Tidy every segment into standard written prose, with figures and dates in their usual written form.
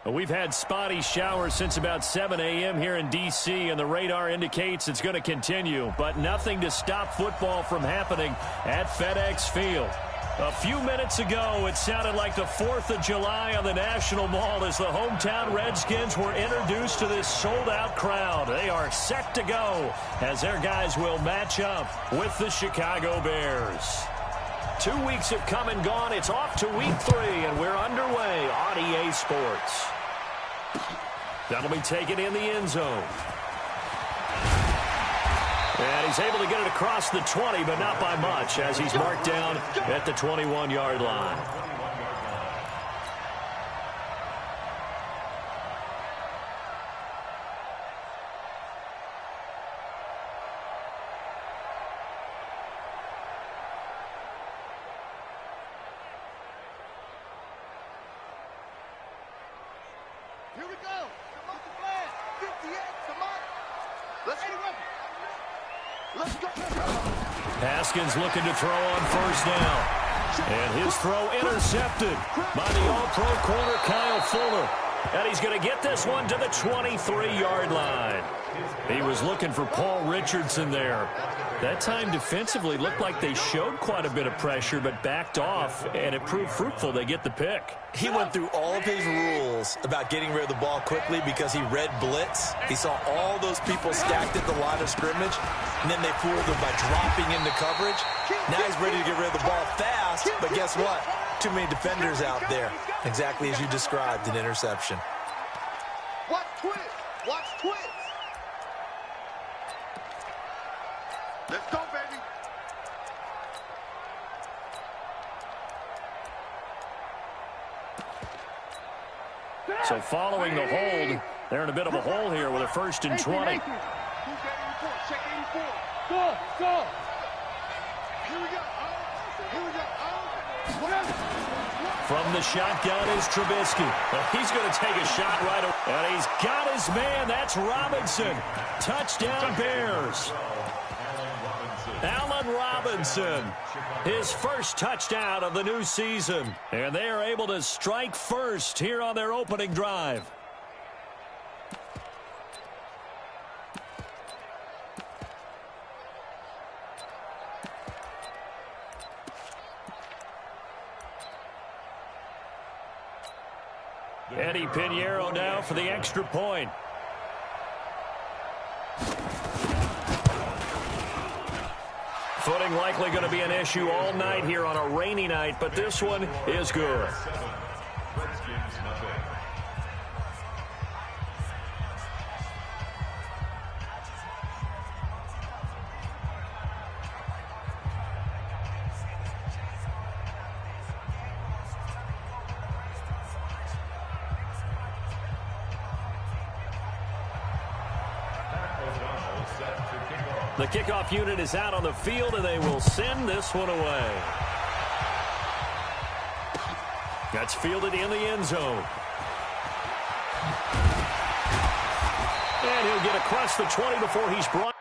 We've had spotty showers since about 7 a.m. here in D.C., and the radar indicates it's going to continue, but nothing to stop football from happening at FedEx Field. A few minutes ago, it sounded like the 4th of July on the National Mall as the hometown Redskins were introduced to this sold-out crowd. They are set to go as their guys will match up with the Chicago Bears. 2 weeks have come and gone. It's off to week 3, and we're underway on EA Sports. That'll be taken in the end zone. And he's able to get it across the 20, but not by much, as he's marked down at the 21-yard line. Here we go. Promote the flag. 58 to Mike. Let's go. Haskins looking to throw on first down. And his throw intercepted by the all-pro corner Kyle Fuller. And he's going to get this one to the 23-yard line. He was looking for Paul Richardson there. That time defensively looked like they showed quite a bit of pressure but backed off, and it proved fruitful. They get the pick. He went through all of his rules about getting rid of the ball quickly because he read blitz. He saw all those people stacked at the line of scrimmage, and then they fooled him by dropping into coverage. Now he's ready to get rid of the ball fast, but guess what? Too many defenders out there. Exactly as you described, an interception. Watch twist. Watch twist. Let's go, baby. So following the hold, they're in a bit of a hole here with a 1st and 20. Check 84. Go, go. Here we go. Here we go. From the shotgun is Trubisky. He's going to take a shot right away. And he's got his man. That's Robinson. Touchdown, Bears. Allen Robinson, his first touchdown of the new season. And they are able to strike first here on their opening drive. Eddie Pinheiro now for the extra point. Footing likely going to be an issue all night here on a rainy night, but this one is good. The kickoff unit is out on the field, and they will send this one away. That's fielded in the end zone. And he'll get across the 20 before he's brought.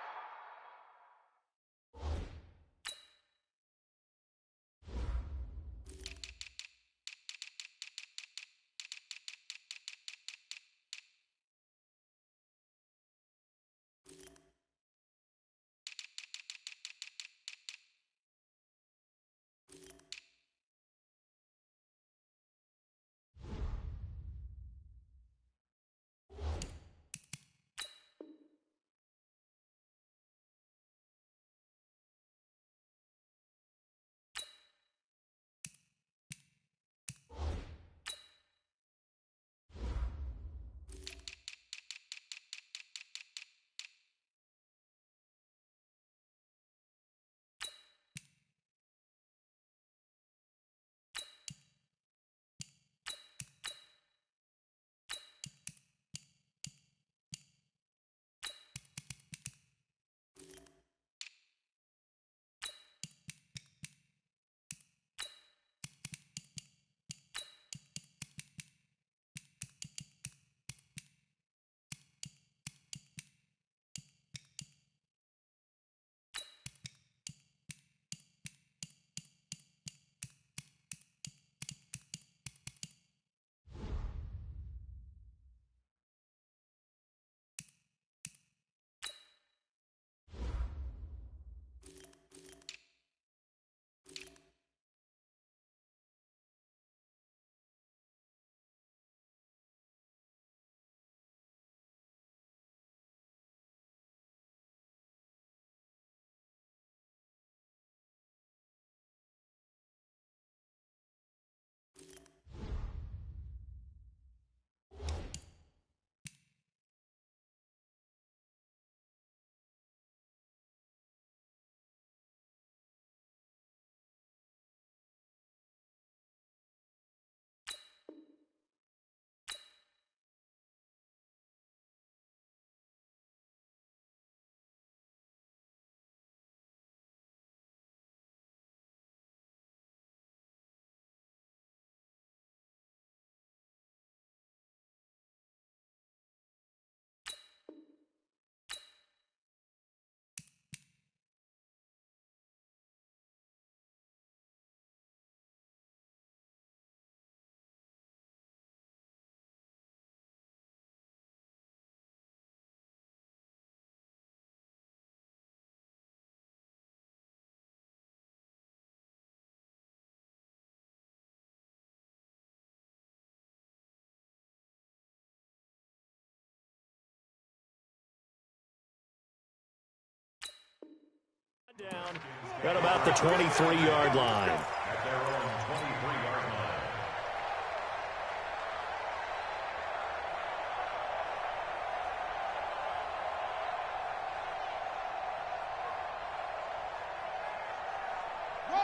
Down at about the 23-yard line.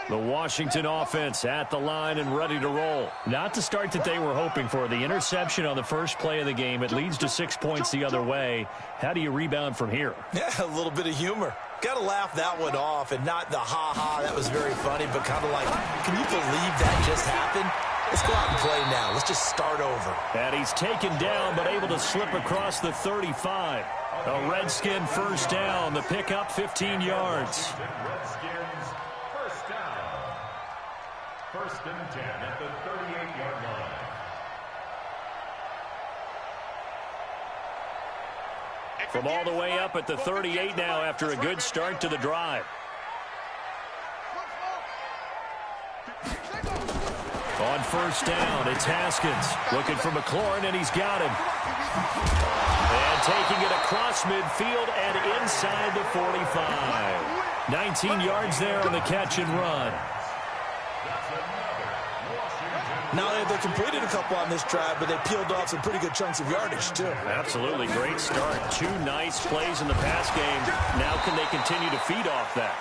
The Washington offense at the line and ready to roll. Not the start that they were hoping for. The interception on the first play of the game. It leads to 6 points the other way. How do you rebound from here? Yeah, a little bit of humor. Got to laugh that one off, and not the ha-ha, that was very funny, but kind of like, can you believe that just happened? Let's go out and play now. Let's just start over. And he's taken down, but able to slip across the 35. A Redskin first down. The pickup, 15 yards. Redskins first down. First and 10 at the 38-yard line. From all the way up at the 38 now after a good start to the drive. On first down, it's Haskins looking for McLaurin, and he's got him. And taking it across midfield and inside the 45. 19 yards there on the catch and run. Now they've completed a couple on this drive, but they peeled off some pretty good chunks of yardage, too. Absolutely. Great start. 2 nice plays in the pass game. Now can they continue to feed off that?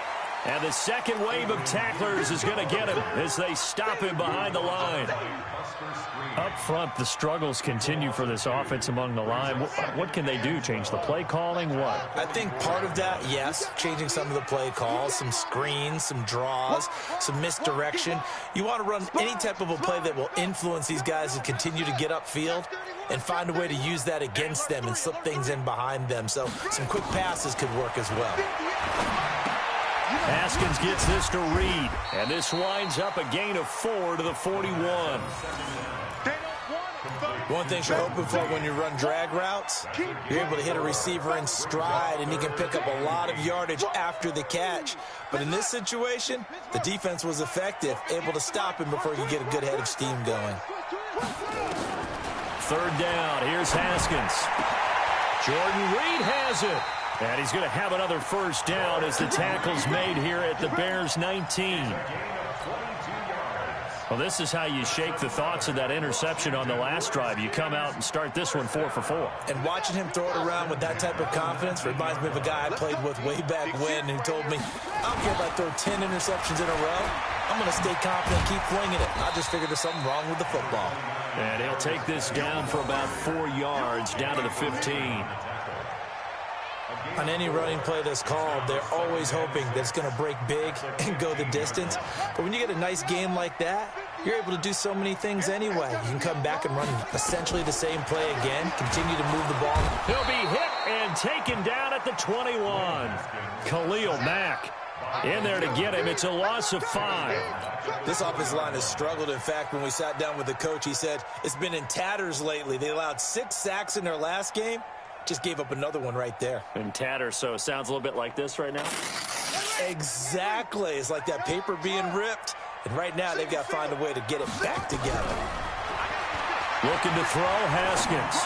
And the second wave of tacklers is going to get him as they stop him behind the line. Up front, the struggles continue for this offense among the line. What can they do? Change the play calling? What? I think part of that, yes, changing some of the play calls, some screens, some draws, some misdirection. You want to run any type of a play that will influence these guys to continue to get upfield and find a way to use that against them and slip things in behind them. So some quick passes could work as well. Haskins gets this to Reed, and this winds up a gain of 4 to the 41. One thing you're hoping for when you run drag routes, you're able to hit a receiver in stride, and he can pick up a lot of yardage after the catch. But in this situation, the defense was effective, able to stop him before he could get a good head of steam going. Third down, here's Haskins. Jordan Reed has it. And he's going to have another first down as the tackle's made here at the Bears' 19. Well, this is how you shake the thoughts of that interception on the last drive. You come out and start this one 4 for 4. And watching him throw it around with that type of confidence reminds me of a guy I played with way back when who told me, I don't care if I throw 10 interceptions in a row. I'm going to stay confident, keep flinging it. I just figured there's something wrong with the football. And he'll take this down for about 4 yards, down to the 15. On any running play that's called, they're always hoping that it's going to break big and go the distance. But when you get a nice game like that, you're able to do so many things anyway. You can come back and run essentially the same play again, continue to move the ball. He'll be hit and taken down at the 21. Khalil Mack in there to get him. It's a loss of 5. This offensive line has struggled. In fact, when we sat down with the coach, he said it's been in tatters lately. They allowed 6 sacks in their last game. Just gave up another one right there. In tatters, so it sounds a little bit like this right now? Exactly. It's like that paper being ripped. And right now, they've got to find a way to get it back together. Looking to throw, Haskins.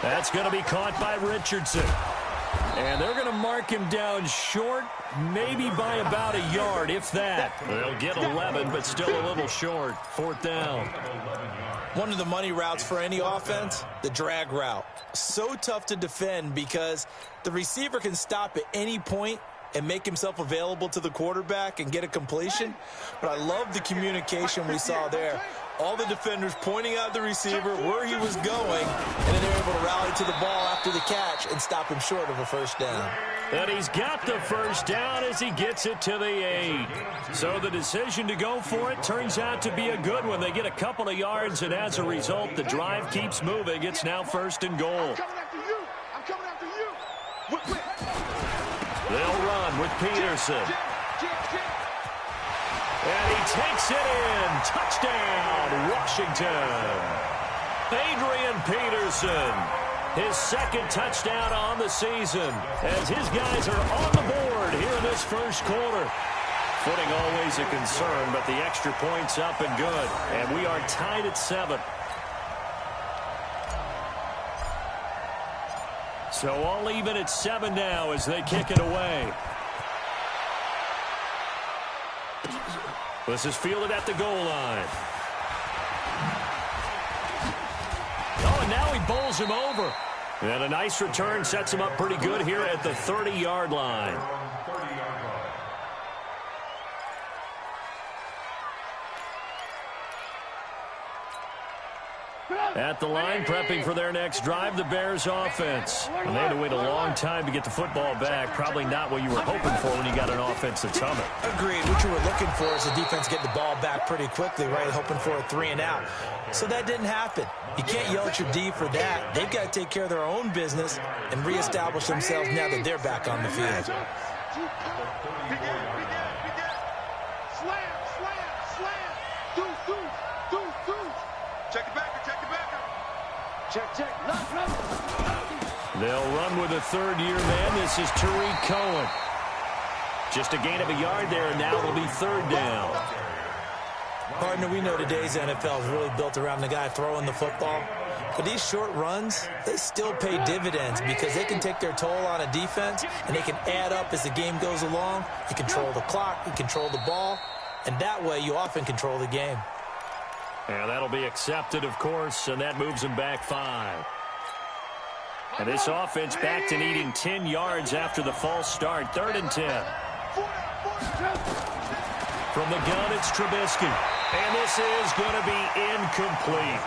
That's going to be caught by Richardson. And they're going to mark him down short, maybe by about a yard, if that. They'll get 11, but still a little short. 4th down. One of the money routes for any offense, the drag route. So tough to defend because the receiver can stop at any point and make himself available to the quarterback and get a completion. But I love the communication we saw there. All the defenders pointing out the receiver where he was going, and then they're able to rally to the ball after the catch and stop him short of a first down. And he's got the first down as he gets it to the 8. So the decision to go for it turns out to be a good one. They get a couple of yards, and as a result, the drive keeps moving. It's now 1st and goal. I'm coming after you. I'm coming after you. They'll run with Peterson. And he takes it in. Touchdown, Washington. Adrian Peterson. His 2nd touchdown on the season as his guys are on the board here in this first quarter. Footing always a concern, but the extra point's up and good. And we are tied at 7. So all even at 7 now as they kick it away. This is fielded at the goal line. Oh, and now he bowls him over. And a nice return sets him up pretty good here at the 30-yard line. At the line, prepping for their next drive, the Bears offense. And they had to wait a long time to get the football back. Probably not what you were hoping for when you got an offense that's humming. Agreed. What you were looking for is the defense get the ball back pretty quickly, right? Hoping for a 3-and-out. So that didn't happen. You can't yell at your D for that. They've got to take care of their own business and reestablish themselves now that they're back on the field. Slam. Deuce. Check it back. Check. They'll run with a third-year man. This is Tariq Cohen. Just a gain of a yard there, and now it'll be third down. Partner, we know today's NFL is really built around the guy throwing the football. But these short runs, they still pay dividends because they can take their toll on a defense, and they can add up as the game goes along. You control the clock, you control the ball, and that way you often control the game. And that'll be accepted, of course, and that moves them back 5. And this offense back to needing 10 yards after the false start. 3rd and 10. From the gun, it's Trubisky. And this is going to be incomplete.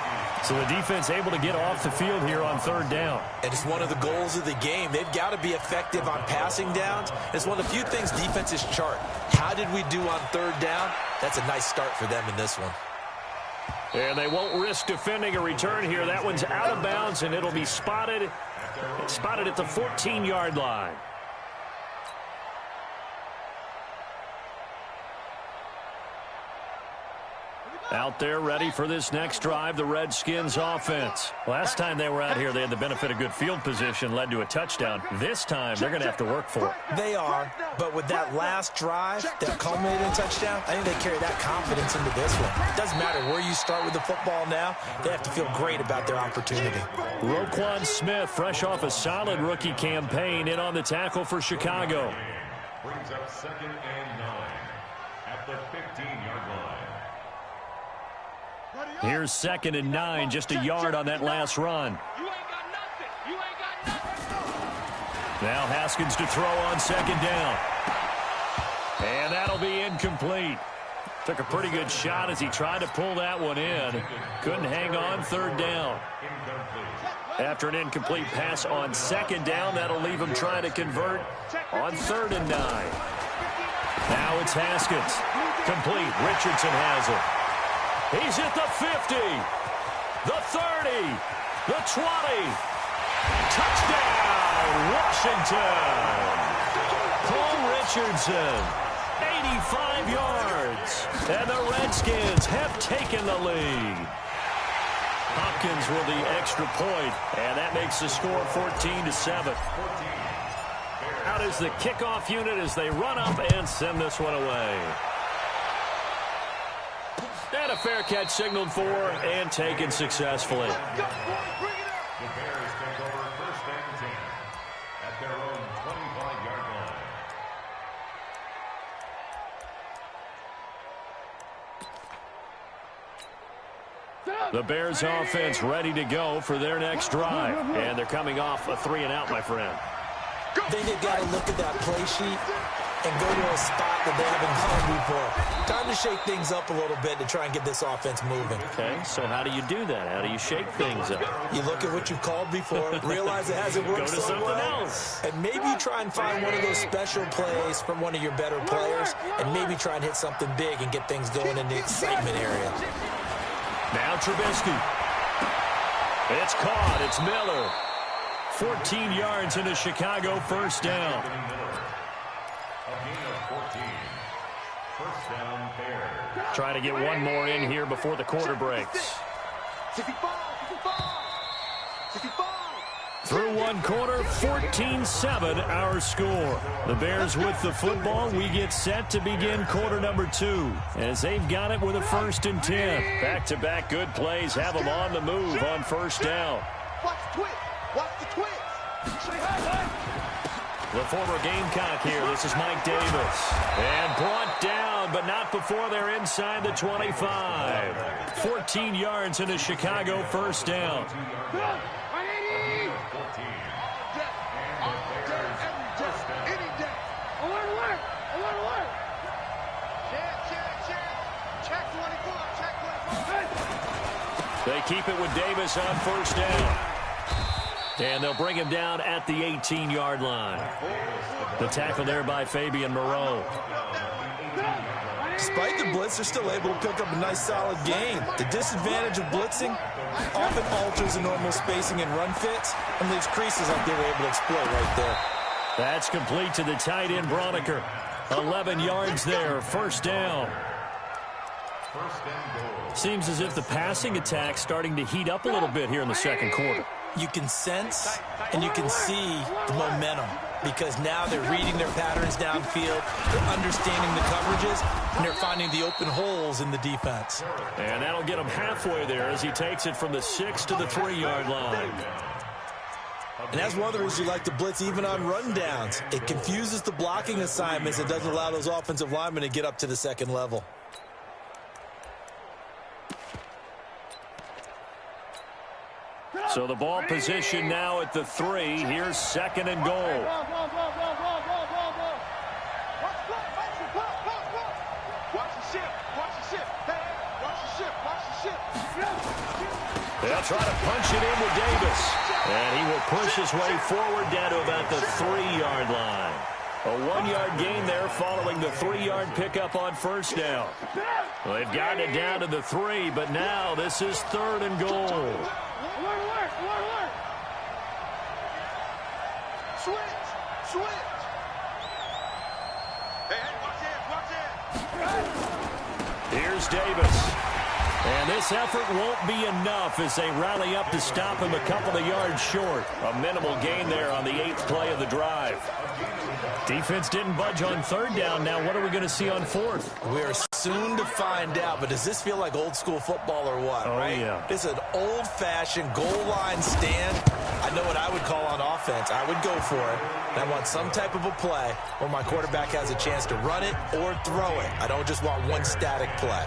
So the defense able to get off the field here on 3rd down. And it's one of the goals of the game. They've got to be effective on passing downs. It's one of the few things defenses chart. How did we do on 3rd down? That's a nice start for them in this one. And they won't risk defending a return here. That one's out of bounds, and it'll be spotted at the 14-yard line. Out there ready for this next drive, the Redskins offense. Last time they were out here, they had the benefit of good field position, led to a touchdown. This time, they're going to have to work for it. They are, but with that last drive that culminated in touchdown, I think they carry that confidence into this one. It doesn't matter where you start with the football now. They have to feel great about their opportunity. Roquan Smith, fresh off a solid rookie campaign, in on the tackle for Chicago. Brings up 2nd and 9 at the 15-yard line. Here's 2nd and 9, just a yard on that last run. Now Haskins to throw on 2nd down. And that'll be incomplete. Took a pretty good shot as he tried to pull that one in. Couldn't hang on, 3rd down. After an incomplete pass on 2nd down, that'll leave him trying to convert on 3rd and 9. Now it's Haskins. Complete. Richardson has it. He's at the 50, the 30, the 20. Touchdown, Washington. Paul Richardson, 85 yards. And the Redskins have taken the lead. Hopkins with the extra point, and that makes the score 14-7. Out is the kickoff unit as they run up and send this one away. And a fair catch signaled for and taken successfully. The Bears take over 1st and 10 at their own 25-yard line. The Bears offense ready to go for their next drive. And they're coming off a 3-and-out, my friend. Then they've got to look at that play sheet and go to a spot that they haven't gone before. Time to shake things up a little bit to try and get this offense moving. Okay, so how do you do that? How do you shake things up? You look at what you've called before, realize it hasn't worked Go to so something well, else. and maybe you try and find one of those special plays from one of your better players, and maybe try and hit something big and get things going in the excitement area. Now Trubisky. It's caught. It's Miller. 14 yards into Chicago, 1st down. A gain of 14. 1st down, Bears. Trying to get one more in here before the quarter breaks. 65. Through one quarter, 14-7 our score. The Bears with the football. We get set to begin quarter number 2 as they've got it with a 1st and 10. Back-to-back good plays have them on the move on 1st down. Watch the twist. the former Gamecock here. This is Mike Davis. And brought down, but not before they're inside the 25. 14 yards into Chicago, first down. They keep it with Davis on first down. And they'll bring him down at the 18-yard line. The tackle there by Fabian Moreau. Despite the blitz, they're still able to pick up a nice, solid gain. The disadvantage of blitzing often alters the normal spacing and run fits and leaves creases like they were able to exploit right there. That's complete to the tight end, Broniker. 11 yards there, first down. Seems as if the passing attack's starting to heat up a little bit here in the second quarter. You can sense and you can see the momentum because now they're reading their patterns downfield, they're understanding the coverages, and they're finding the open holes in the defense. And that'll get him halfway there as he takes it from the 6 to the 3-yard line. And that's one of the reasons you like to blitz even on rundowns. It confuses the blocking assignments. It doesn't allow those offensive linemen to get up to the second level. So the ball position now at the 3. Here's second and goal. They'll try to punch it in with Davis. And he will push his way forward down to about the 3-yard line. A 1-yard gain there following the 3-yard pickup on first down. Well, they've gotten it down to the 3, but now this is third and goal. Switch. Hey, watch it. Here's Davis. And this effort won't be enough as they rally up to stop him a couple of yards short. A minimal gain there on the 8th play of the drive. Defense didn't budge on third down. Now what are we going to see on fourth? We're soon to find out, but does this feel like old school football or what? Oh, right? Yeah. It's an old-fashioned goal line stand. I know what I would call on offense. I would go for it. And I want some type of a play where my quarterback has a chance to run it or throw it. I don't just want one static play.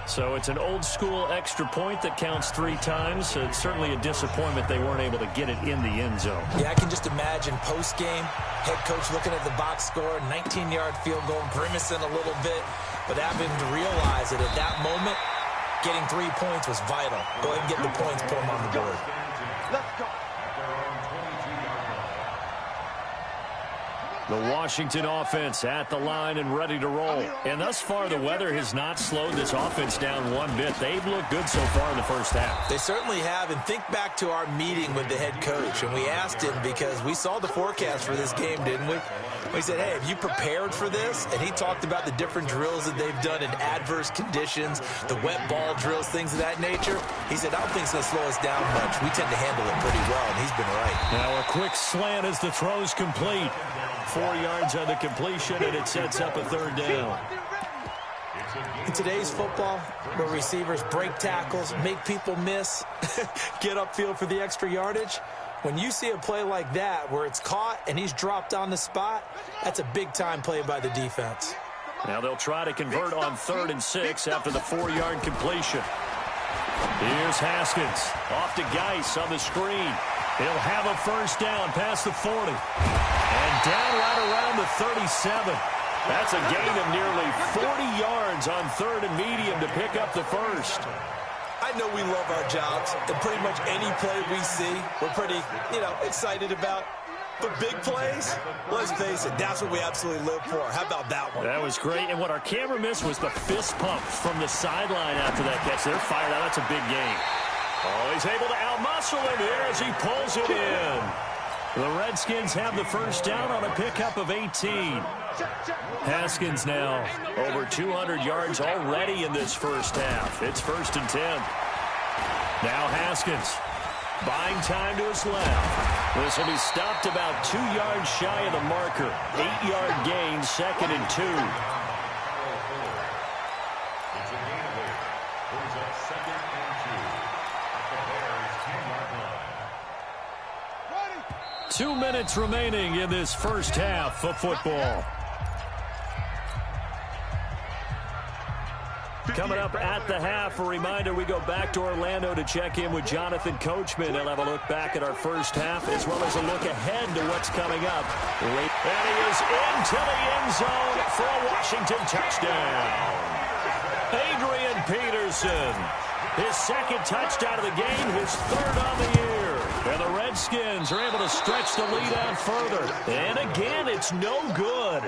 So it's an old-school extra point that counts 3 times. So it's certainly a disappointment they weren't able to get it in the end zone. Yeah, I can just imagine post-game, head coach looking at the box score, 19-yard field goal, grimacing a little bit, but having to realize that at that moment, getting 3 points was vital. Go ahead and get the points, put them on the board. Let's go. The Washington offense at the line and ready to roll. And thus far, the weather has not slowed this offense down one bit. They've looked good so far in the first half. They certainly have. And think back to our meeting with the head coach. And we asked him because we saw the forecast for this game, didn't we? We said, hey, have you prepared for this? And he talked about the different drills that they've done in adverse conditions, the wet ball drills, things of that nature. He said, I don't think it's going to slow us down much. We tend to handle it pretty well, and he's been right. Now a quick slant as the throw's complete. 4 yards on the completion, and it sets up a third down. In today's football, where receivers break tackles, make people miss, get upfield for the extra yardage, when you see a play like that where it's caught and he's dropped on the spot, that's a big-time play by the defense. Now they'll try to convert on 3rd and 6 after the 4-yard completion. Here's Haskins. Off to Geis on the screen. He'll have a first down past the 40. And down right around the 37. That's a gain of nearly 40 yards on 3rd and medium to pick up the first. I know we love our jobs, and pretty much any play we see, we're pretty, excited about. But big plays, let's face it, that's what we absolutely live for. How about that one? That was great. And what our camera missed was the fist pump from the sideline after that catch. They're fired out. That's a big gain. Oh, he's able to outmuscle him here as he pulls it in. The Redskins have the first down on a pickup of 18. Haskins now over 200 yards already in this first half. It's 1st and 10. Now Haskins buying time to his left. This will be stopped about 2 yards shy of the marker. 8-yard gain, 2nd and 2. 2 minutes remaining in this first half of football. Coming up at the half, a reminder, we go back to Orlando to check in with Jonathan Coachman. He'll have a look back at our first half as well as a look ahead to what's coming up. And he is into the end zone for a Washington touchdown. Adrian Peterson, his second touchdown of the game, his third on the year. And the Redskins are able to stretch the lead out further. And again, it's no good.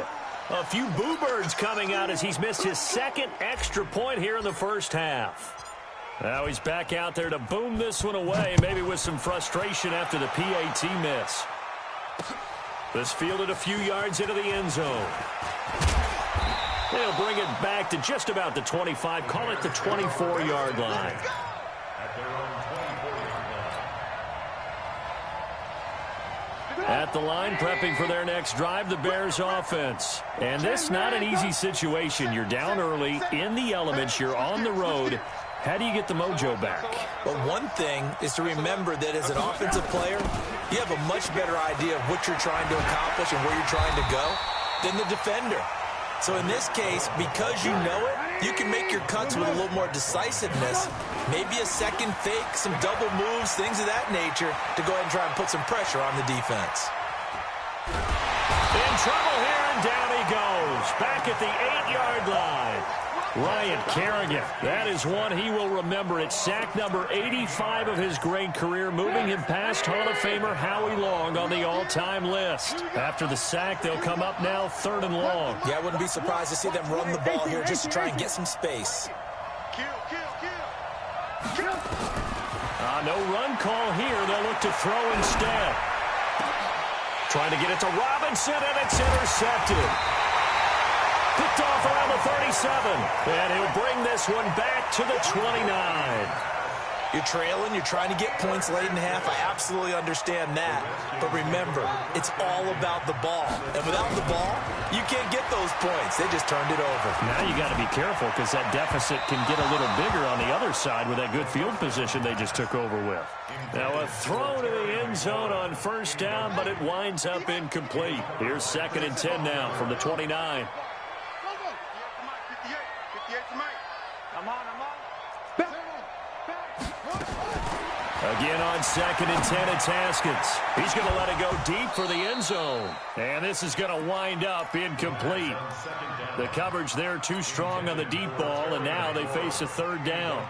A few boo birds coming out as he's missed his second extra point here in the first half. Now he's back out there to boom this one away, maybe with some frustration after the PAT miss. This fielded a few yards into the end zone. They'll bring it back to just about the 25, call it the 24-yard line. At the line, prepping for their next drive, the Bears offense. And this not an easy situation. You're down early, in the elements, you're on the road. How do you get the mojo back? Well, one thing is to remember that as an offensive player, you have a much better idea of what you're trying to accomplish and where you're trying to go than the defender. So in this case, because you know it, you can make your cuts with a little more decisiveness. Maybe a second fake, some double moves, things of that nature to go ahead and try and put some pressure on the defense. In trouble here, and down he goes. Back at the 8-yard line. Ryan Kerrigan, that is one he will remember. It's sack number 85 of his great career, moving him past Hall of Famer Howie Long on the all-time list. After the sack, they'll come up now 3rd and long. Yeah, I wouldn't be surprised to see them run the ball here just to try and get some space. No run call here. They'll look to throw instead. Trying to get it to Robinson, and it's intercepted. Picked off around the 37, and he'll bring this one back to the 29. You're trailing, you're trying to get points late in half. I absolutely understand that. But remember, it's all about the ball. And without the ball, you can't get those points. They just turned it over. Now you got to be careful because that deficit can get a little bigger on the other side with that good field position they just took over with. Now a throw to the end zone on first down, but it winds up incomplete. Here's 2nd and 10 now from the 29. Again on 2nd and 10, it's Haskins. He's going to let it go deep for the end zone. And this is going to wind up incomplete. The coverage there too strong on the deep ball, and now they face a 3rd down.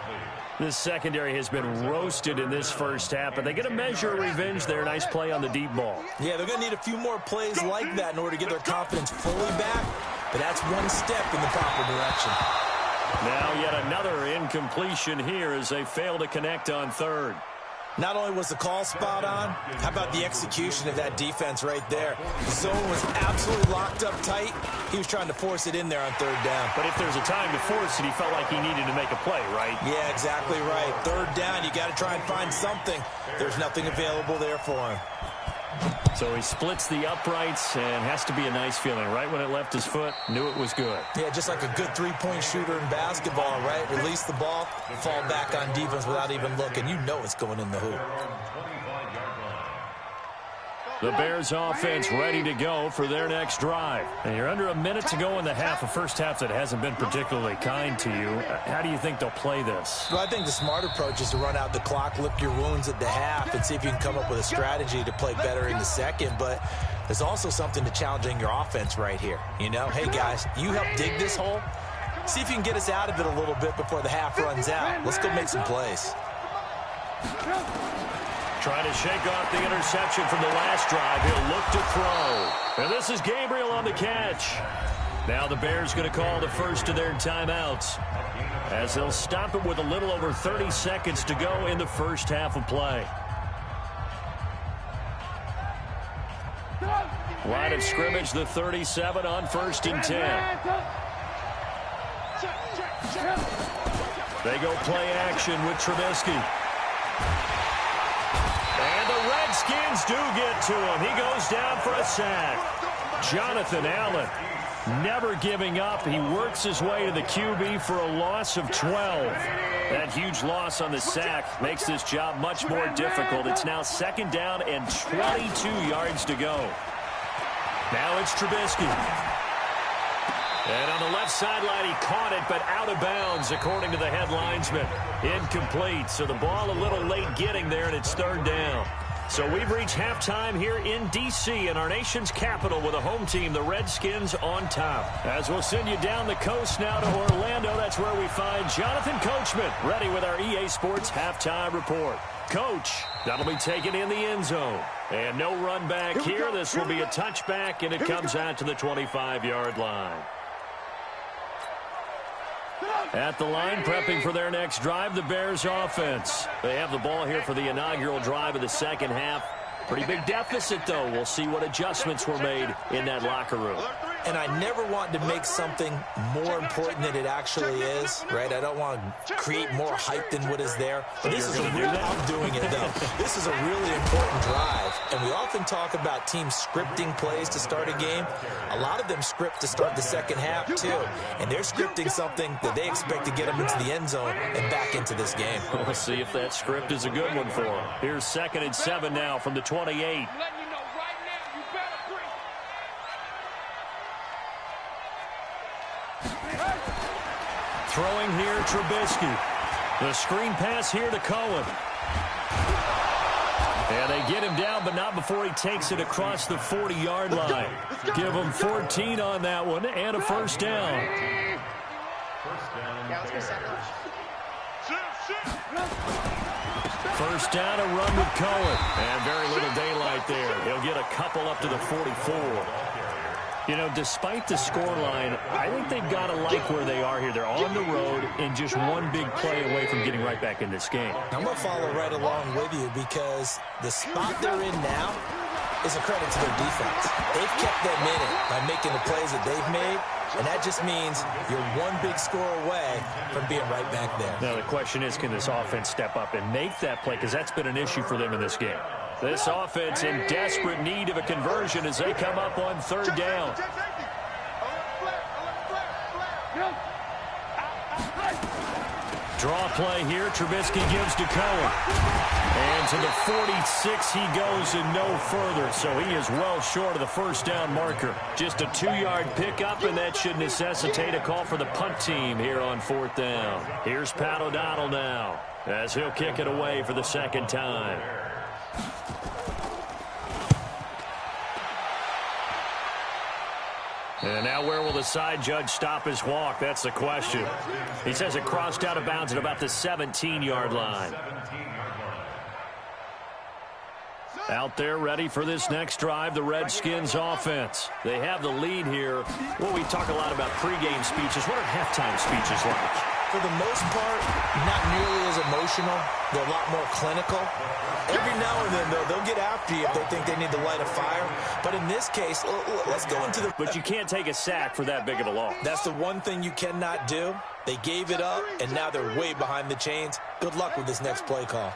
This secondary has been roasted in this first half, but they get a measure of revenge there. Nice play on the deep ball. Yeah, they're going to need a few more plays like that in order to get their confidence fully back, but that's one step in the proper direction. Now yet another incompletion here as they fail to connect on 3rd. Not only was the call spot on, how about the execution of that defense right there? The zone was absolutely locked up tight. He was trying to force it in there on 3rd down. But if there's a time to force it, he felt like he needed to make a play, right? Yeah, exactly right. 3rd down, you got to try and find something. There's nothing available there for him. So he splits the uprights and has to be a nice feeling. Right when it left his foot, knew it was good. Yeah, just like a good three-point shooter in basketball, right? Release the ball, fall back on defense without even looking. You know it's going in the hoop. The Bears offense ready to go for their next drive. And you're under a minute to go in the half, a first half that hasn't been particularly kind to you. How do you think they'll play this? Well, I think the smart approach is to run out the clock, lick your wounds at the half, and see if you can come up with a strategy to play better in the second. But there's also something to challenging your offense right here. You know, hey, guys, you help dig this hole. See if you can get us out of it a little bit before the half runs out. Let's go make some plays. Trying to shake off the interception from the last drive. He'll look to throw. And this is Gabriel on the catch. Now the Bears going to call the first of their timeouts as they'll stop it with a little over 30 seconds to go in the first half of play. Line of scrimmage, the 37 on 1st and 10. They go play action with Trubisky. And the Redskins do get to him. He goes down for a sack. Jonathan Allen. Never giving up. He works his way to the QB for a loss of 12. That huge loss on the sack makes this job much more difficult. It's now 2nd down and 22 yards to go. Now it's Trubisky. And on the left sideline, he caught it, but out of bounds, according to the head linesman. Incomplete, so the ball a little late getting there, and it's 3rd down. So we've reached halftime here in D.C. in our nation's capital with a home team, the Redskins, on top. As we'll send you down the coast now to Orlando, that's where we find Jonathan Coachman, ready with our EA Sports halftime report. Coach, that'll be taken in the end zone. And no run back here. This will be a touchback, and it comes out to the 25-yard line. At the line, prepping for their next drive, the Bears offense. They have the ball here for the inaugural drive of the second half. Pretty big deficit, though. We'll see what adjustments were made in that locker room. And I never want to make something more important than it actually is, right? I don't want to create more hype than what is there. But this is a real, I'm doing it, though. This is a really important drive. And we often talk about teams scripting plays to start a game. A lot of them script to start the second half, too. And they're scripting something that they expect to get them into the end zone and back into this game. We'll see if that script is a good one for them. Here's 2nd and 7 now from the 28. Throwing here, Trubisky. The screen pass here to Cohen. And they get him down, but not before he takes it across the 40-yard line. Give him 14 on that one and a 1st down. First down, a run with Cohen. And very little daylight there. He'll get a couple up to the 44. You know, despite the scoreline, I think they've got to like where they are here. They're on the road and just one big play away from getting right back in this game. I'm going to follow right along with you because the spot they're in now is a credit to their defense. They've kept them in it by making the plays that they've made, and that just means you're one big score away from being right back there. Now, the question is, can this offense step up and make that play? Because that's been an issue for them in this game. This offense in desperate need of a conversion as they come up on 3rd down. Draw play here. Trubisky gives to Cohen. And to the 46 he goes and no further. So he is well short of the 1st down marker. Just a 2-yard pickup, and that should necessitate a call for the punt team here on 4th down. Here's Pat O'Donnell now as he'll kick it away for the 2nd time. And now where will the side judge stop his walk? That's the question. He says it crossed out of bounds at about the 17-yard line. Out there ready for this next drive, the Redskins offense. They have the lead here. Well, we talk a lot about pregame speeches. What are halftime speeches like? For the most part, not nearly as emotional. They're a lot more clinical. Every now and then, though, they'll get after you if they think they need to light a fire. But in this case, let's go into the... But you can't take a sack for that big of a loss. That's the one thing you cannot do. They gave it up, and now they're way behind the chains. Good luck with this next play call.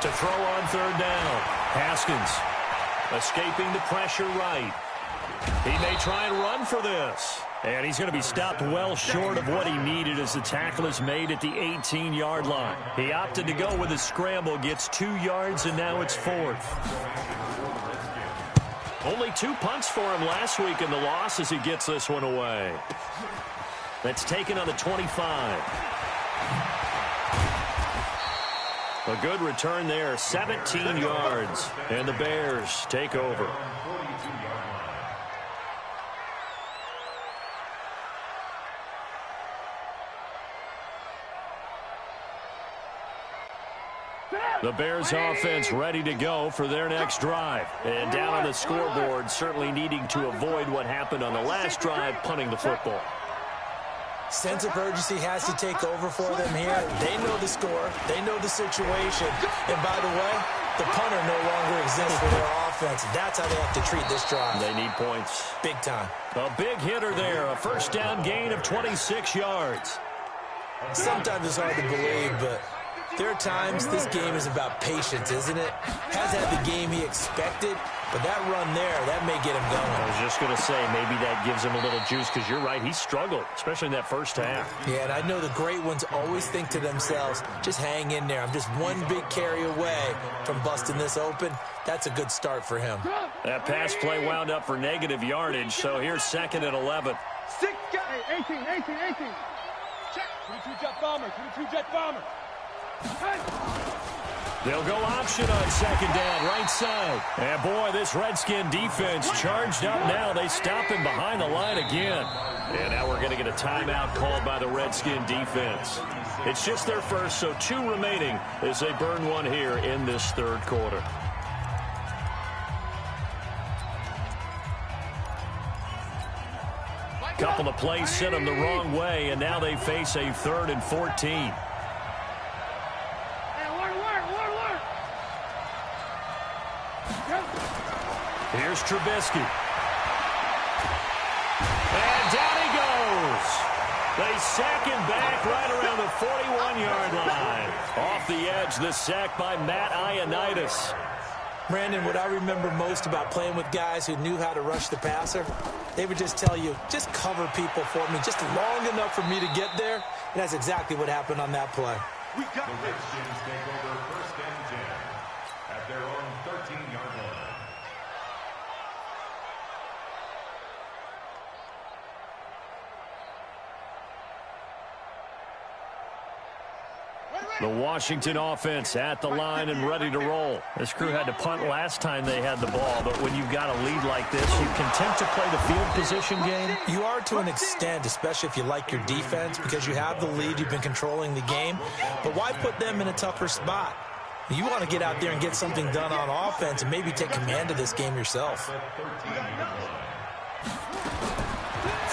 To throw on 3rd down. Haskins escaping the pressure right. He may try and run for this. And he's going to be stopped well short of what he needed as the tackle is made at the 18-yard line. He opted to go with a scramble, gets 2 yards, and now it's 4th. Only 2 punts for him last week in the loss as he gets this one away. That's taken on the 25. A good return there, 17 yards. And the Bears take over. The Bears offense ready to go for their next drive. And down on the scoreboard, certainly needing to avoid what happened on the last drive, punting the football. Sense of urgency has to take over for them here. They know the score. They know the situation. And by the way, the punter no longer exists for their offense. That's how they have to treat this drive. They need points. Big time. A big hitter there. A 1st down gain of 26 yards. Sometimes it's hard to believe, but there are times this game is about patience, isn't it? Has had the game he expected, But that run there, that may get him going. I was just going to say, maybe that gives him a little juice, because you're right, he struggled, especially in that first half. Yeah, and I know the great ones always think to themselves, just hang in there. I'm just one big carry away from busting this open. That's a good start for him. That pass play wound up for negative yardage, so here's 2nd and 11. 6 guys. 18. Check. 22 jet bomber. 22 jet bomber. Hey. They'll go option on 2nd down, right side. And boy, this Redskin defense charged up now. They stop him behind the line again. And now we're going to get a timeout called by the Redskin defense. It's just their first, so 2 remaining as they burn one here in this 3rd quarter. Couple of plays sent them the wrong way, and now they face a 3rd and 14. Here's Trubisky. And down he goes. They sack him back right around the 41-yard line. Off the edge, the sack by Matt Ioannidis. Brandon, what I remember most about playing with guys who knew how to rush the passer, they would just tell you, just cover people for me, just long enough for me to get there. And that's exactly what happened on that play. The Redskins take over 1st and 10 at their own 13-yard line. The Washington offense at the line and ready to roll. This crew had to punt last time they had the ball, but when you've got a lead like this, you content to play the field position game? You are to an extent, especially if you like your defense, because you have the lead, you've been controlling the game. But why put them in a tougher spot? You want to get out there and get something done on offense and maybe take command of this game yourself.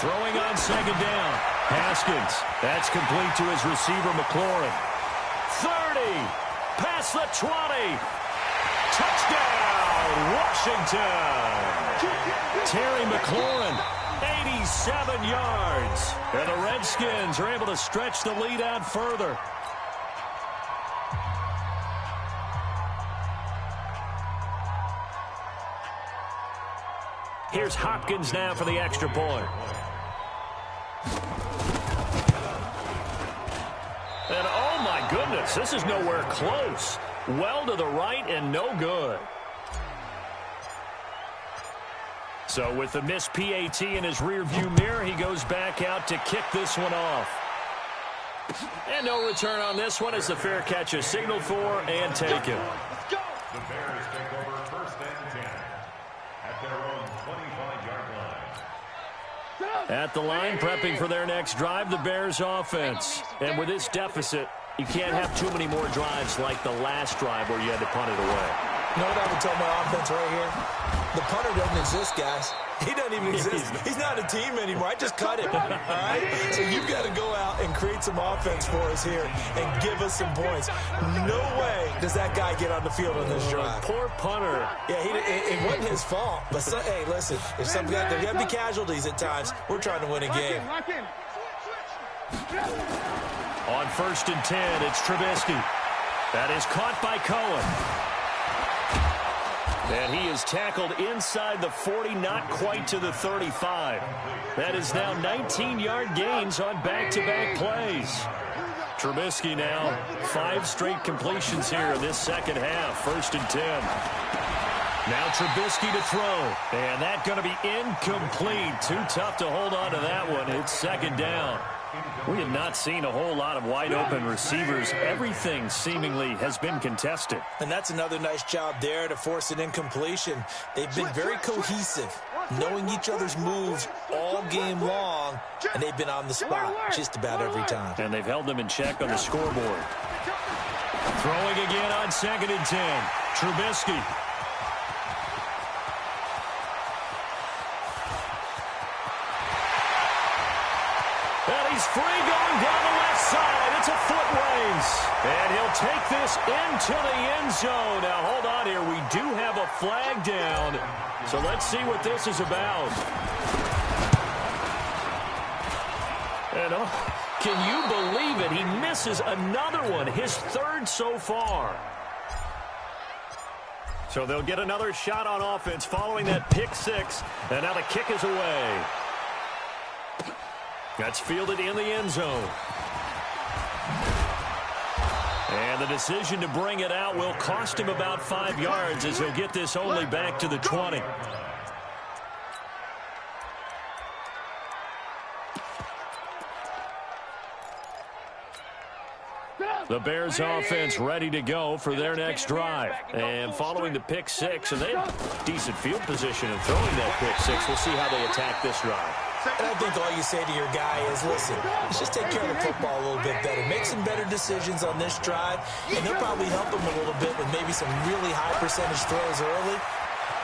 Throwing on 2nd down. Haskins. That's complete to his receiver, McLaurin. 30, past the 20, touchdown, Washington. Terry McLaurin, 87 yards. And the Redskins are able to stretch the lead out further. Here's Hopkins now for the extra point. And oh my goodness, this is nowhere close. Well to the right and no good. So with the missed PAT in his rearview mirror, he goes back out to kick this one off. And no return on this one as the fair catch is signaled for and taken. The Bears take over 1st and 10 at their own 25-yard line. At the line, prepping for their next drive, the Bears offense. And with this deficit, you can't have too many more drives like the last drive where you had to punt it away. You know what I would tell my offense right here? The punter doesn't exist, guys. He doesn't even exist. He's not a team anymore. I just cut him, all right? So you've got to go out and create some offense for us here and give us some points. No way does that guy get on the field on this drive. Poor punter. Yeah, it wasn't his fault. But, hey, listen, if there's got to be casualties at times, we're trying to win a game. On 1st and 10, it's Trubisky. That is caught by Cohen. And he is tackled inside the 40, not quite to the 35. That is now 19-yard gains on back-to-back plays. Trubisky now 5 straight completions here in this 2nd half. 1st and 10. Now Trubisky to throw. And that's going to be incomplete. Too tough to hold on to that one. It's 2nd down. We have not seen a whole lot of wide-open receivers. Everything seemingly has been contested. And that's another nice job there to force an incompletion. They've been very cohesive, knowing each other's moves all game long, and they've been on the spot just about every time. And they've held them in check on the scoreboard. Throwing again on 2nd and 10. Trubisky. And he's free going down the left side. It's a foot race. And he'll take this into the end zone. Now, hold on here. We do have a flag down. So let's see what this is about. And can you believe it? He misses another one, his 3rd so far. So they'll get another shot on offense following that pick six. And now the kick is away. That's fielded in the end zone. And the decision to bring it out will cost him about 5 yards as he'll get this only back to the 20. The Bears offense ready to go for their next drive. And following the pick six, and they have decent field position in throwing that pick six. We'll see how they attack this drive. And I think all you say to your guy is, listen, let's just take care of the football a little bit better. Make some better decisions on this drive, and they'll probably help him a little bit with maybe some really high percentage throws early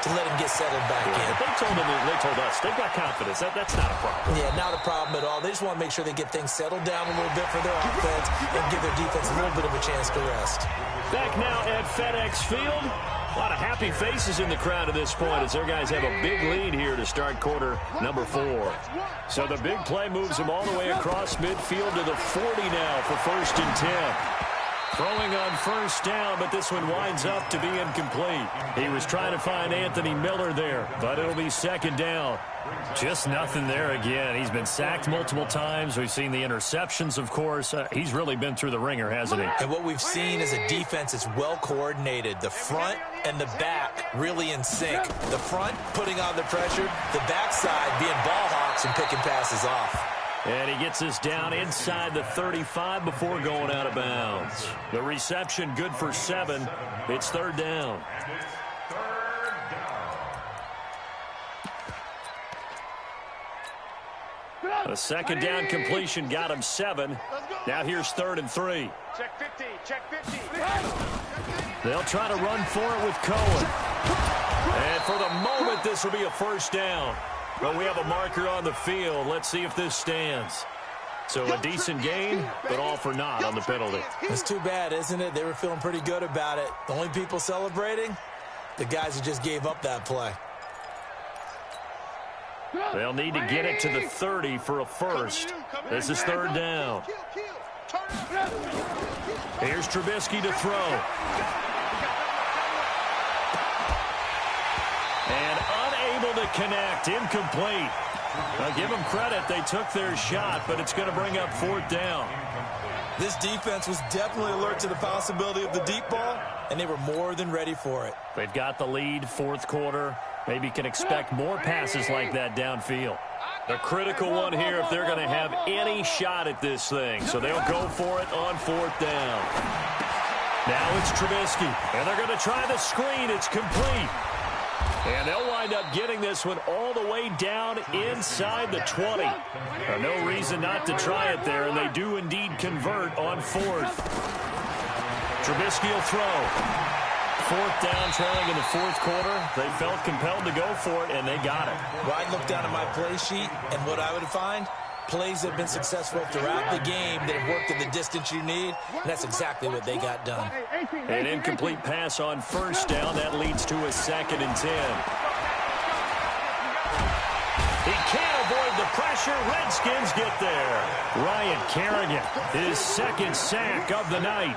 to let him get settled back in. They told us they've got confidence. That's not a problem. Yeah, not a problem at all. They just want to make sure they get things settled down a little bit for their offense and give their defense a little bit of a chance to rest. Back now at FedEx Field. A lot of happy faces in the crowd at this point as their guys have a big lead here to start quarter number 4. So the big play moves them all the way across midfield to the 40 now for 1st and 10. Throwing on first down, but this one winds up to be incomplete. He was trying to find Anthony Miller there, but it'll be 2nd down. Just nothing there again. He's been sacked multiple times. We've seen the interceptions, of course. He's really been through the ringer, hasn't he? And what we've seen is a defense that's well coordinated. The front and the back really in sync. The front putting on the pressure, the backside being ball hawks and picking passes off. And he gets us down inside the 35 before going out of bounds. The reception good for 7. It's 3rd down. A 2nd down completion got him 7. Now here's 3rd and 3. Check 50, check 50. They'll try to run for it with Cohen. And for the moment, this will be a 1st down. But we have a marker on the field. Let's see if this stands. So a decent gain, but all for naught on the penalty. It's too bad, isn't it? They were feeling pretty good about it. The only people celebrating, the guys who just gave up that play. They'll need to get it to the 30 for a first. This is 3rd down. Here's Trubisky to throw. And unable to connect. Incomplete. I'll give them credit. They took their shot, but it's going to bring up 4th down. This defense was definitely alert to the possibility of the deep ball, and they were more than ready for it. They've got the lead, 4th quarter. Maybe can expect more passes like that downfield. A critical one here if they're going to have any shot at this thing. So they'll go for it on 4th down. Now it's Trubisky, and they're going to try the screen. It's complete. And they'll wind up getting this one all the way down inside the 20. No reason not to try it there, and they do indeed convert on 4th. Trubisky will throw. 4th down, trailing in the 4th quarter. They felt compelled to go for it, and they got it. Well, I'd look down at my play sheet, and what I would find, plays that have been successful throughout the game that have worked in the distance you need, and that's exactly what they got done. An incomplete pass on 1st down. That leads to a 2nd and 10. He can't avoid the pressure. Redskins get there. Ryan Kerrigan, his 2nd sack of the night.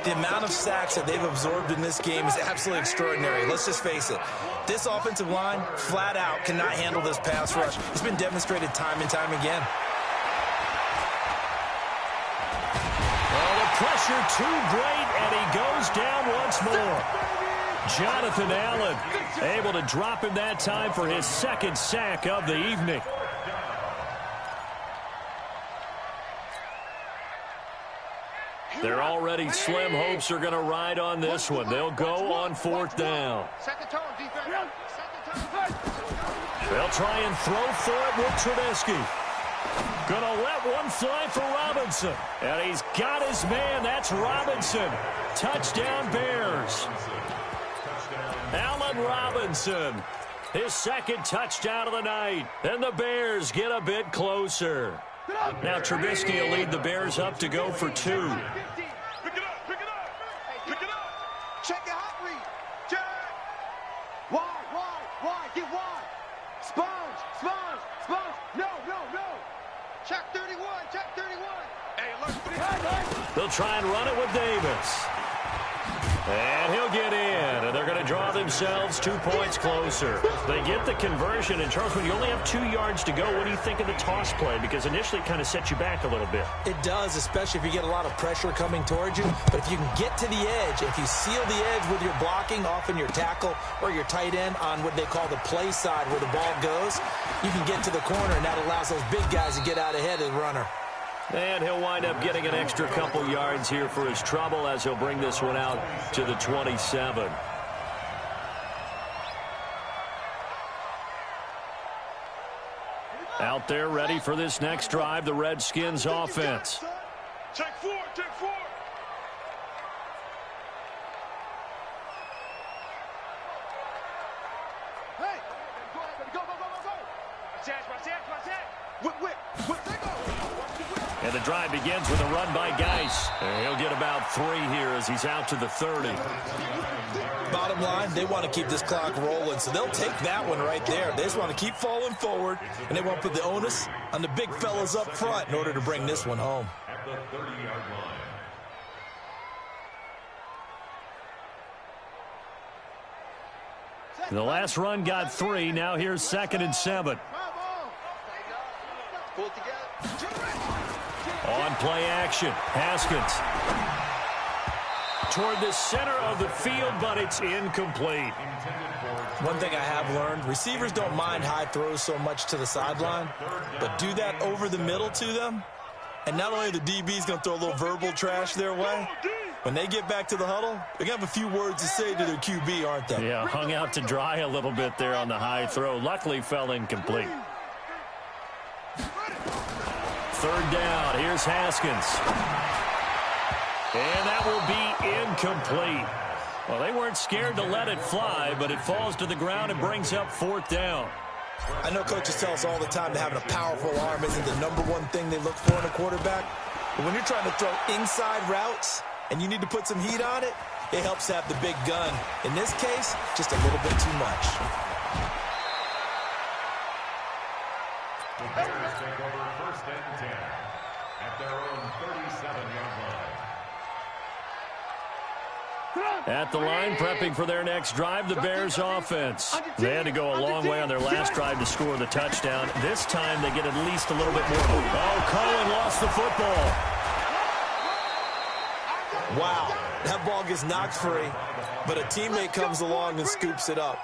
The amount of sacks that they've absorbed in this game is absolutely extraordinary. Let's just face it. This offensive line, flat out, cannot handle this pass rush. It's been demonstrated time and time again. Well, the pressure too great, and he goes down once more. Jonathan Allen able to drop him that time for his 2nd sack of the evening. They're already slim hopes are going to ride on this one. They'll go on 4th down. They'll try and throw for it with Trubisky. Gonna let one fly for Robinson. And he's got his man. That's Robinson. Touchdown Bears. Allen Robinson. His 2nd touchdown of the night. And the Bears get a bit closer. Now Trubisky will lead the Bears up to go for 2. Pick it up, pick it up, pick it up. Check your hot read. Check. Wide, get wide. Sponge. No. Check 31. Hey, alert. They'll try and run it with Davis. And he'll get in. And they're going to draw the themselves 2 points closer. They get the conversion. And, Charles, when you only have 2 yards to go, what do you think of the toss play? Because initially it kind of sets you back a little bit. It does, especially if you get a lot of pressure coming towards you. But if you can get to the edge, if you seal the edge with your blocking, often your tackle or your tight end on what they call the play side where the ball goes, you can get to the corner, and that allows those big guys to get out ahead of the runner. And he'll wind up getting an extra couple yards here for his trouble as he'll bring this one out to the 27. Out there ready for this next drive, the Redskins offense. Take 4, take 4. Hey, go. Attack. Whip. Take off. And the drive begins with a run by Geis. And he'll get about 3 here as he's out to the 30. Bottom line, they want to keep this clock rolling, so they'll take that one right there. They just want to keep falling forward, and they want to put the onus on the big fellas up front in order to bring this one home. At the 30-yard line. The last run got 3. Now here's 2nd and 7. Pull it together. On play action, Haskins. Toward the center of the field, but it's incomplete. One thing I have learned, receivers don't mind high throws so much to the sideline, but do that over the middle to them, and not only the DB's going to throw a little verbal trash their way, when they get back to the huddle, they're going to have a few words to say to their QB, aren't they? Yeah, hung out to dry a little bit there on the high throw. Luckily fell incomplete. 3rd down. Here's Haskins. And that will be incomplete. Well, they weren't scared to let it fly, but it falls to the ground and brings up 4th down. I know coaches tell us all the time that having a powerful arm isn't the #1 thing they look for in a quarterback. But when you're trying to throw inside routes and you need to put some heat on it, it helps to have the big gun. In this case, just a little bit too much. The Bears take over 1st and 10 at their own 37-yard line. At the line, prepping for their next drive, the Bears offense. They had to go a long way on their last drive to score the touchdown. This time they get at least a little bit more. Oh, Cohen lost the football. Wow, that ball gets knocked free, but a teammate comes along and scoops it up.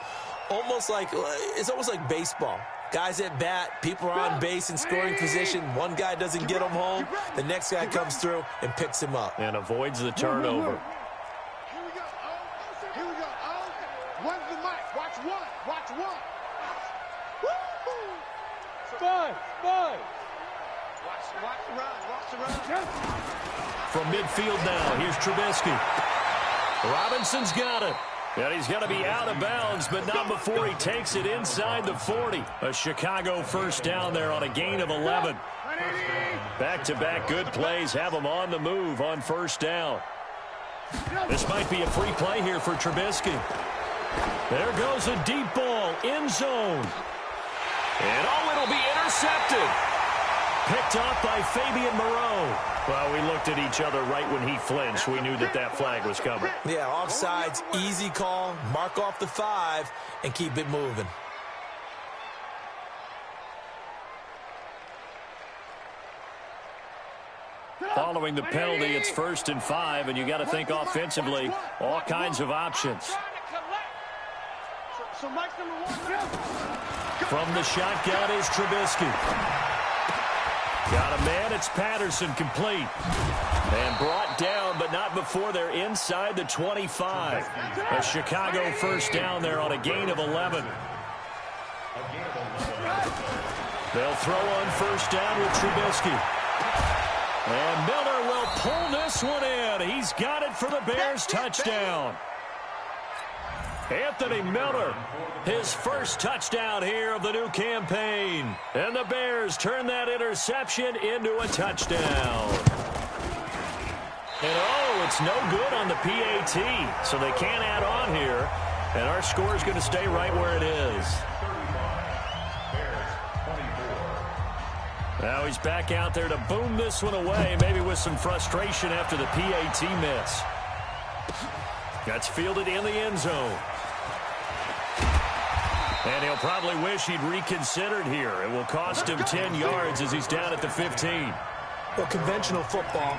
It's almost like baseball. Guys at bat, people are on base in scoring position. One guy doesn't get him home. The next guy comes through and picks him up. And avoids the turnover. Here we go. When's the mic? Watch one. Five. Watch the run. From midfield now, here's Trubisky. Robinson's got it. And he's going to be out of bounds, but not before he takes it inside the 40. A Chicago 1st down there on a gain of 11. Back-to-back good plays have him on the move on 1st down. This might be a free play here for Trubisky. There goes a deep ball, end zone. And it'll be intercepted. Picked off by Fabian Moreau. Well, we looked at each other right when he flinched. We knew that flag was coming. Yeah, offsides, easy call. Mark off the 5 and keep it moving. Following the penalty, it's 1st and 5, and you got to think offensively, all kinds of options. So Mike's #1. From the shotgun is Trubisky. Got a man, it's Patterson, complete. And brought down, but not before they're inside the 25. A Chicago 1st down there on a gain of 11. They'll throw on 1st down with Trubisky. And Miller will pull this one in. He's got it for the Bears touchdown. Anthony Miller, his 1st touchdown here of the new campaign. And the Bears turn that interception into a touchdown. And it's no good on the PAT, so they can't add on here. And our score is going to stay right where it is. Now he's back out there to boom this one away, maybe with some frustration after the PAT miss. That's fielded in the end zone. And he'll probably wish he'd reconsidered here. It will cost him 10 yards as he's down at the 15. Well, conventional football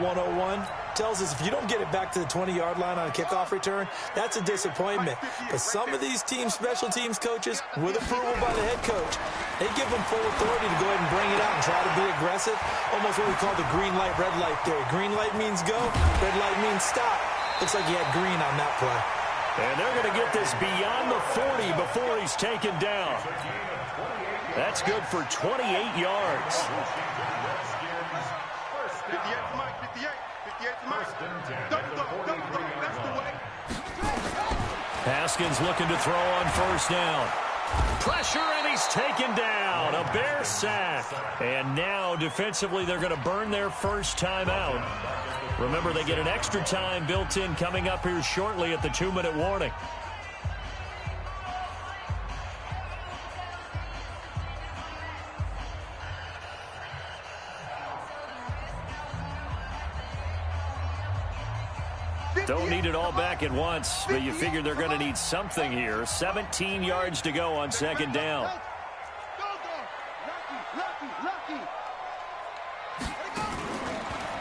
101, tells us if you don't get it back to the 20-yard line on a kickoff return, that's a disappointment. But some of these teams, special teams coaches, with approval by the head coach, they give them full authority to go ahead and bring it out and try to be aggressive, almost what we call the green light, red light theory. Green light means go, red light means stop. Looks like he had green on that play. And they're going to get this beyond the 40 before he's taken down. That's good for 28 yards. 58's Mike, 58's Mike. That's the way. Haskins looking to throw on first down. Pressure, and he's taken down. A Bear sack. And now, defensively, they're going to burn their first timeout. Remember, they get an extra time built in coming up here shortly at the 2-minute warning. Don't need it all back at once, but you figure they're going to need something here. 17 yards to go on second down.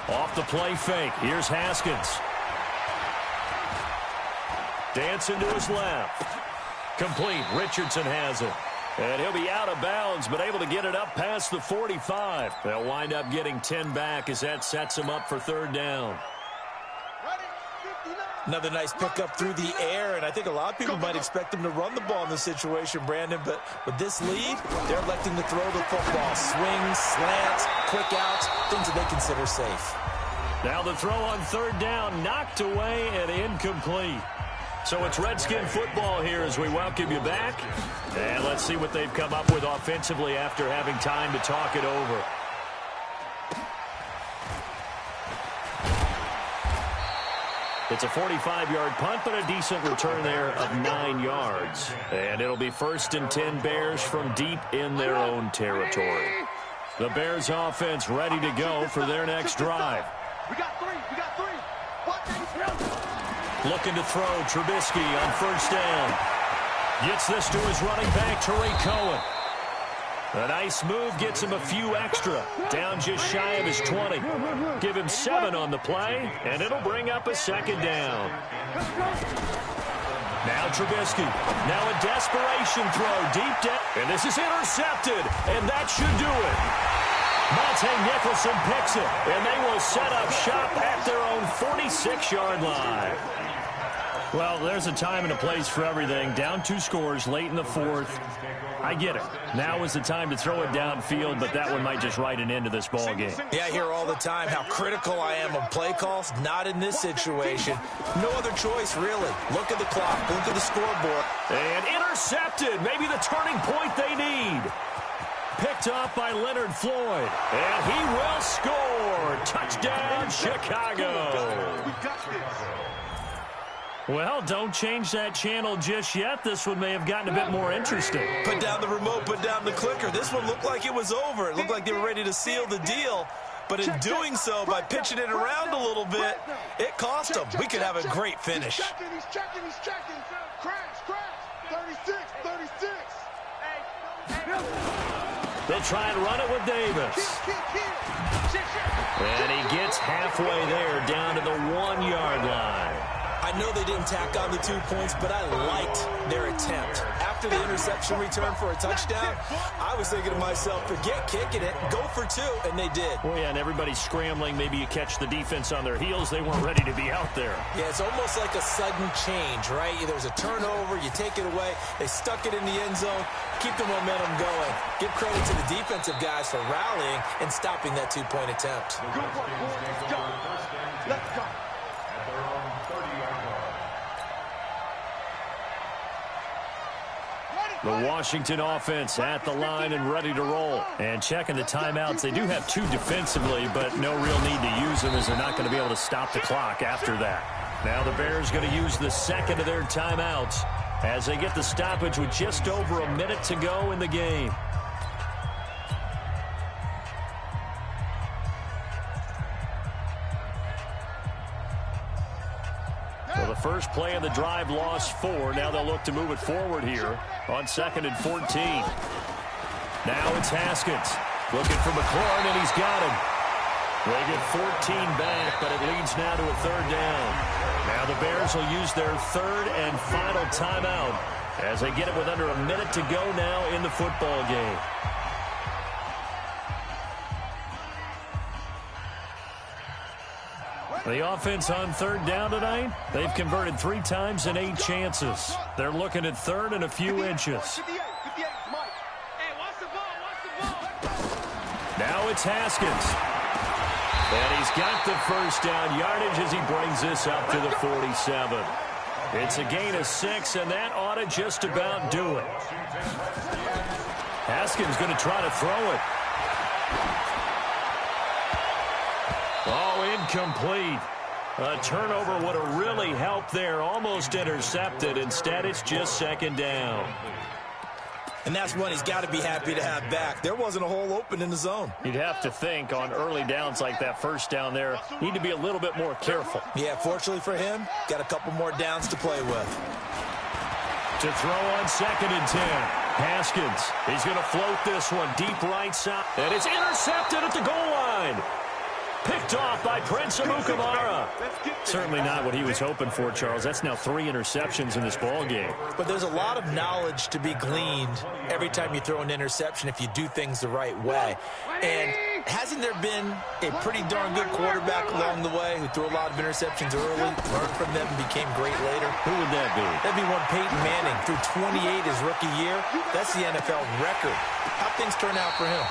Off the play fake. Here's Haskins. Dancing to his left. Complete. Richardson has it. And he'll be out of bounds, but able to get it up past the 45. They'll wind up getting 10 back as that sets them up for third down. Another nice pickup through the air, and I think a lot of people might expect them to run the ball in this situation, Brandon, but with this lead, they're electing to throw the football. Swings, slants, quick outs, things that they consider safe. Now the throw on third down, knocked away and incomplete. So it's Redskin football here as we welcome you back. And let's see what they've come up with offensively after having time to talk it over. It's a 45-yard punt, but a decent return there of 9 yards. And it'll be 1st and 10 Bears from deep in their own territory. The Bears offense ready to go for their next drive. We got three. Looking to throw, Trubisky on first down. Gets this to his running back, Tariq Cohen. A nice move gets him a few extra. Down just shy of his 20. Give him 7 on the play, and it'll bring up a second down. Now Trubisky. Now a desperation throw deep down. And this is intercepted, and that should do it. Monte Nicholson picks it, and they will set up shop at their own 46-yard line. Well, there's a time and a place for everything. Down 2 scores late in the 4th. I get it. Now is the time to throw it downfield, but that one might just write an end to this ball game. Yeah, I hear all the time how critical I am of play calls. Not in this situation. No other choice, really. Look at the clock. Look at the scoreboard. And intercepted. Maybe the turning point they need. Picked up by Leonard Floyd. And he will score. Touchdown, Chicago. We got this. Well, don't change that channel just yet. This one may have gotten a bit more interesting. Put down the remote, put down the clicker. This one looked like it was over. It looked like they were ready to seal the deal. But in doing so, by pitching it around a little bit, it cost them. We could have a great finish. He's checking. Crash. 36. They'll try and run it with Davis. And he gets halfway there, down to the 1-yard line. I know they didn't tack on the 2 points, but I liked their attempt. After the interception return for a touchdown, I was thinking to myself, forget kicking it, go for 2, and they did. Oh, yeah, and everybody's scrambling. Maybe you catch the defense on their heels. They weren't ready to be out there. Yeah, it's almost like a sudden change, right? There's a turnover, you take it away, they stuck it in the end zone, keep the momentum going. Give credit to the defensive guys for rallying and stopping that 2-point attempt. Good work, boys. Let's go. The Washington offense at the line and ready to roll. And checking the timeouts. They do have 2 defensively, but no real need to use them as they're not going to be able to stop the clock after that. Now the Bears going to use the second of their timeouts as they get the stoppage with just over a minute to go in the game. So the first play of the drive lost 4. Now they'll look to move it forward here on 2nd and 14. Now it's Haskins looking for McLaurin, and he's got him. They get 14 back, but it leads now to a 3rd down. Now the Bears will use their 3rd and final timeout as they get it with under a minute to go now in the football game. The offense on 3rd down tonight, they've converted 3 times in 8 chances. They're looking at 3rd and a few inches. Now it's Haskins. And he's got the first down yardage as he brings this up to the 47. It's a gain of 6, and that ought to just about do it. Haskins going to try to throw it. Oh, incomplete. A turnover would have really helped there. Almost intercepted. Instead, it's just 2nd down. And that's one he's got to be happy to have back. There wasn't a hole open in the zone. You'd have to think on early downs like that first down there, need to be a little bit more careful. Yeah, fortunately for him, got a couple more downs to play with. To throw on 2nd and 10. Haskins, he's going to float this one deep right side. And it's intercepted at the goal line. Picked off by Prince Amukamara. Certainly not what he was hoping for, Charles. That's now 3 interceptions in this ball game. But there's a lot of knowledge to be gleaned every time you throw an interception if you do things the right way. And hasn't there been a pretty darn good quarterback along the way who threw a lot of interceptions early, learned from them, and became great later? Who would that be? That'd be one Peyton Manning. Threw 28 his rookie year. That's the NFL record. How'd things turn out for him?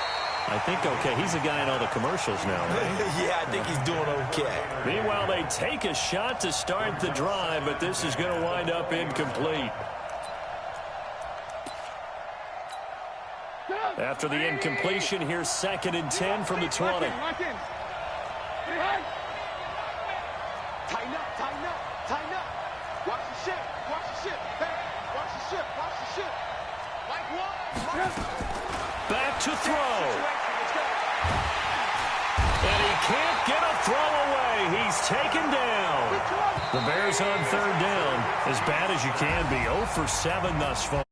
I think okay. He's a guy in all the commercials now, right? Yeah, I think he's doing okay. Meanwhile, they take a shot to start the drive, but this is going to wind up incomplete. After the incompletion, here's 2nd and 10 from the 20. Lock in. Tighten up, tighten up, tighten up. Watch the ship, watch the ship. Hey, watch the ship, watch the ship. Like what? Back to throw. And he can't get a throw away. He's taken down. The Bears on 3rd down. As bad as you can be. 0 for 7 thus far.